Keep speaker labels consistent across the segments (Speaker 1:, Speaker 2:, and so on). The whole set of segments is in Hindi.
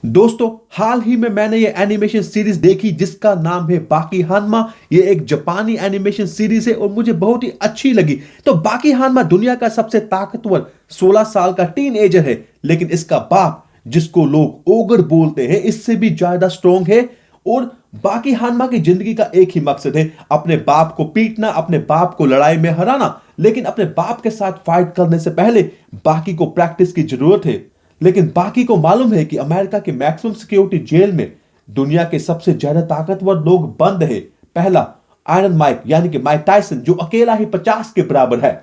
Speaker 1: दोस्तों, हाल ही में मैंने ये एनिमेशन सीरीज देखी जिसका नाम है बाकी हानमा। ये एक जापानी एनिमेशन सीरीज है और मुझे बहुत ही अच्छी लगी। तो बाकी हानमा दुनिया का सबसे ताकतवर 16 साल का टीनएजर है, लेकिन इसका बाप जिसको लोग ओगर बोलते हैं इससे भी ज्यादा स्ट्रॉन्ग है। और बाकी हानमा की जिंदगी का एक ही मकसद है, अपने बाप को पीटना, अपने बाप को लड़ाई में हराना। लेकिन अपने बाप के साथ फाइट करने से पहले बाकी को प्रैक्टिस की जरूरत है। लेकिन बाकी को मालूम है कि अमेरिका के मैक्सिमम सिक्योरिटी जेल में दुनिया के सबसे ज्यादा ताकतवर लोग बंद है। पहला, आयरन माइक यानी कि माइक टायसन, जो अकेला ही 50 के बराबर है।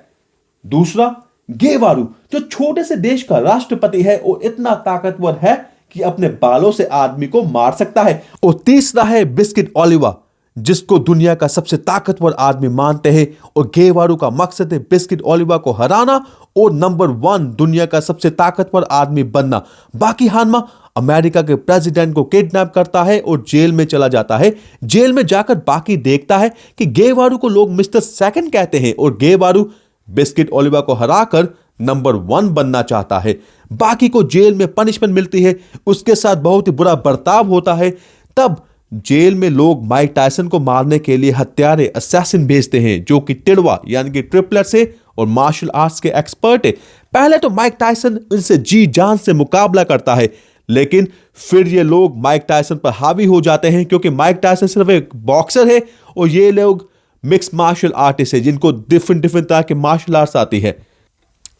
Speaker 1: दूसरा, गेवारू, जो छोटे से देश का राष्ट्रपति है और इतना ताकतवर है कि अपने बालों से आदमी को मार सकता है। और तीसरा है बिस्किट ओलिवा, जिसको दुनिया का सबसे ताकतवर आदमी मानते हैं। और गेवारू का मकसद है बिस्किट ओलिवा को हराना और नंबर 1 दुनिया का सबसे ताकतवर आदमी बनना। बाकी हानमा अमेरिका के प्रेसिडेंट को किडनैप करता है और जेल में चला जाता है। जेल में जाकर बाकी देखता है कि गेवारू को लोग मिस्टर सेकंड कहते हैं और गेवारू बिस्किट ओलिवा को हराकर नंबर 1 बनना चाहता है। बाकी को जेल में पनिशमेंट मिलती है, उसके साथ बहुत ही बुरा बर्ताव होता है। तब जेल में लोग माइक टायसन को मारने के लिए हत्यारे असैसिन भेजते हैं, जो कि टिड़वा यानी कि ट्रिपलेट्स है और मार्शल आर्ट्स के एक्सपर्ट है। पहले तो माइक टायसन इनसे जी जान से मुकाबला करता है, लेकिन फिर ये लोग माइक टायसन पर हावी हो जाते हैं, क्योंकि माइक टायसन सिर्फ एक बॉक्सर है और ये लोग मिक्स मार्शल आर्टिस्ट है, जिनको डिफरेंट डिफरेंट तरह के मार्शल आर्ट्स आती है।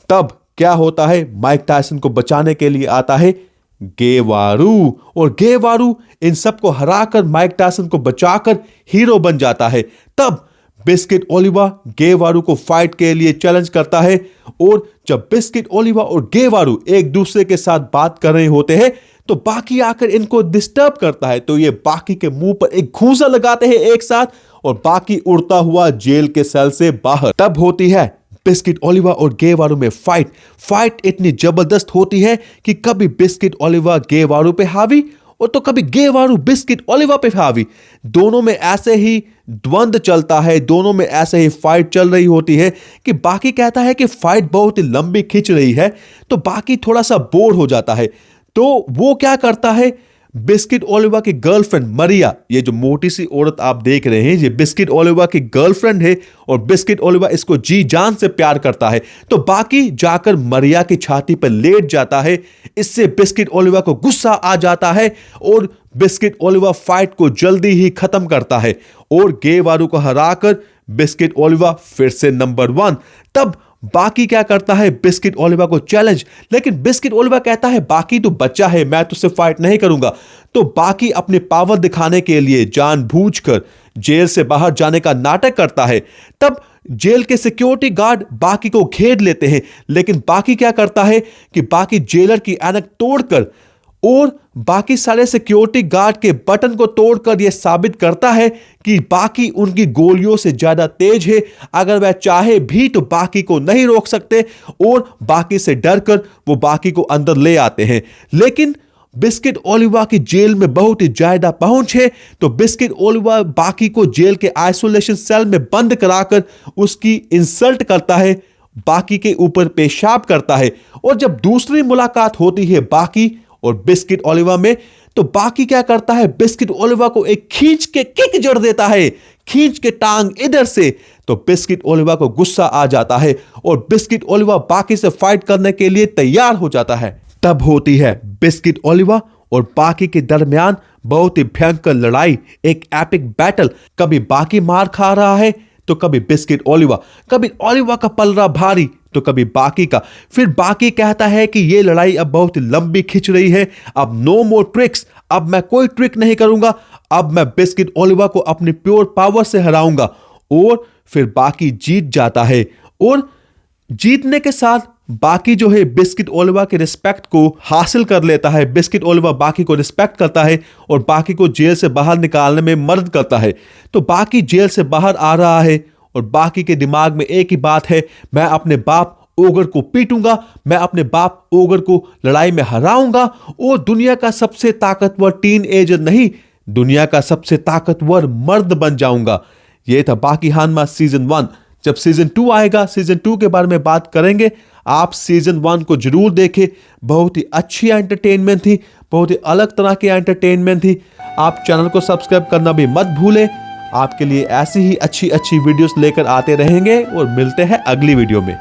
Speaker 1: तब क्या होता है, माइक टायसन को बचाने के लिए आता है गेवारू, और गेवारू इन सबको हराकर माइक टायसन को बचाकर हीरो बन जाता है। तब बिस्किट ओलिवा गेवारू को फाइट के लिए चैलेंज करता है, और जब बिस्किट ओलिवा और गेवारू एक दूसरे के साथ बात कर रहे होते हैं तो बाकी आकर इनको डिस्टर्ब करता है। तो ये बाकी के मुंह पर एक घूंसा लगाते हैं एक साथ, और बाकी उड़ता हुआ जेल के सेल से बाहर। तब होती है बिस्किट ओलिवा और गेवारू में फाइट इतनी जबरदस्त होती है कि कभी बिस्किट ओलिवा गेवारू पे हावी और तो कभी गेवारू बिस्किट ओलिवा पे हावी। दोनों में ऐसे ही द्वंद्व चलता है, दोनों में ऐसे ही फाइट चल रही होती है कि बाकी कहता है कि फाइट बहुत ही लंबी खिंच रही है, तो बाकी थोड़ा सा बोर हो जाता है। तो वो क्या करता है, बिस्किट ओलिवा की गर्लफ्रेंड मरिया, ये जो मोटी सी औरत आप देख रहे हैं, ये बिस्किट ओलिवा की गर्लफ्रेंड है और बिस्किट ओलिवा इसको जी जान से प्यार करता है। तो बाकी जाकर मरिया की छाती पर लेट जाता है। इससे बिस्किट ओलिवा को गुस्सा आ जाता है और बिस्किट ओलिवा फाइट को जल्दी ही खत्म करता है और गेवारू को हराकर बिस्किट ओलिवा फिर से नंबर 1। तब बाकी क्या करता है, बिस्किट ओलिवा को चैलेंज, लेकिन बिस्किट ओलिवा कहता है बाकी तो बच्चा है, मैं तुझसे फाइट नहीं करूंगा। तो बाकी अपनी पावर दिखाने के लिए जानबूझकर जेल से बाहर जाने का नाटक करता है। तब जेल के सिक्योरिटी गार्ड बाकी को घेर लेते हैं, लेकिन बाकी क्या करता है कि बाकी जेलर की ऐनक तोड़कर और बाकी सारे सिक्योरिटी गार्ड के बटन को तोड़कर यह साबित करता है कि बाकी उनकी गोलियों से ज्यादा तेज है। अगर वह चाहे भी तो बाकी को नहीं रोक सकते और बाकी से डरकर वो बाकी को अंदर ले आते हैं। लेकिन बिस्किट ओलिवा की जेल में बहुत ही ज्यादा पहुंच है, तो बिस्किट ओलिवा बाकी को जेल के आइसोलेशन सेल में बंद कराकर उसकी इंसल्ट करता है, बाकी के ऊपर पेशाब करता है। और जब दूसरी मुलाकात होती है बाकी और बिस्किट ओलिवा में, तो बाकी क्या करता है, बिस्किट ओलिवा को एक खींच के किक जड़ देता है, खींच के टांग इधर से। तो बिस्किट ओलिवा को गुस्सा आ जाता है और बिस्किट ओलिवा बाकी से फाइट करने के लिए तैयार हो जाता है। तब होती है बिस्किट ओलिवा और बाकी के दरमियान बहुत ही भयंकर लड़ाई, एक एपिक बैटल। कभी बाकी मार खा रहा है तो कभी बिस्किट ओलिवा, कभी ओलिवा का पलड़ा भारी तो कभी बाकी का। फिर बाकी कहता है कि यह लड़ाई अब बहुत लंबी खिंच रही है, अब नो मोर ट्रिक्स, अब मैं कोई ट्रिक नहीं करूंगा, अब मैं बिस्किट ओलिवा को अपनी प्योर पावर से हराऊंगा। और फिर बाकी जीत जाता है और जीतने के साथ बाकी जो है बिस्किट ओलिवा के रिस्पेक्ट को हासिल कर लेता है। बिस्किट ओलिवा बाकी को रिस्पेक्ट करता है और बाकी को जेल से बाहर निकालने में मदद करता है। तो बाकी जेल से बाहर आ रहा है और बाकी के दिमाग में एक ही बात है, मैं अपने बाप ओगर को पीटूंगा, मैं अपने बाप ओगर को लड़ाई में हराऊंगा और दुनिया का सबसे ताकतवर टीनएजर नहीं, दुनिया का सबसे ताकतवर मर्द बन जाऊंगा। यह था बाकी हानमा सीजन 1। जब सीजन 2 आएगा, सीजन 2 के बारे में बात करेंगे। आप सीजन 1 को जरूर देखें, बहुत ही अच्छी एंटरटेनमेंट थी, बहुत ही अलग तरह की एंटरटेनमेंट थी। आप चैनल को सब्सक्राइब करना भी मत भूलें। आपके लिए ऐसी ही अच्छी अच्छी वीडियोस लेकर आते रहेंगे और मिलते हैं अगली वीडियो में।